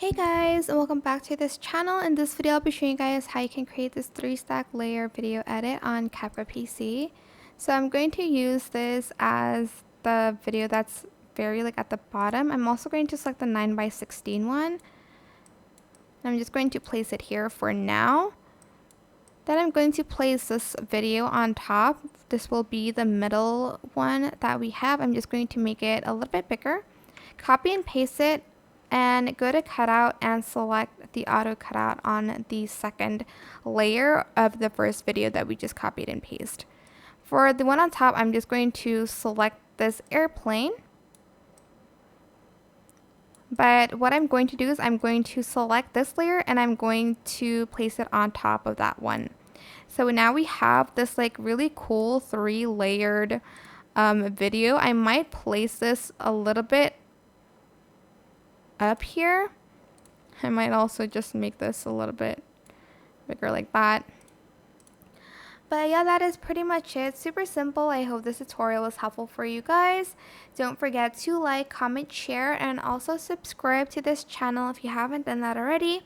Hey guys, and welcome back to this channel. In this video I'll be showing you guys how you can create this 3-stack layer video edit on CapCut PC. So I'm going to use this as the video that's very at the bottom. I'm also going to select the 9x16 one. I'm just going to place it here for now. Then I'm going to place this video on top. This will be the middle one that we have. I'm just going to make it a little bit bigger. Copy and paste it and go to Cutout and select the auto cutout on the second layer of the first video that we just copied and pasted. For the one on top, I'm just going to select this airplane. But what I'm going to do is I'm going to select this layer and I'm going to place it on top of that one. So now we have this really cool 3-layered video. I might place this a little bit up here. I might also just make this a little bit bigger like that. But yeah, that is pretty much it. Super simple. I hope this tutorial was helpful for you guys. Don't forget to like, comment, share, and also subscribe to this channel if you haven't done that already.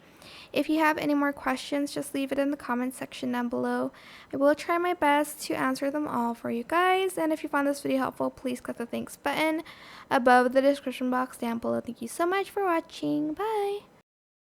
If you have any more questions, just leave it in the comment section down below. I will try my best to answer them all for you guys. And if you found this video helpful, please click the thanks button above the description box down below. Thank you so much for watching. Bye!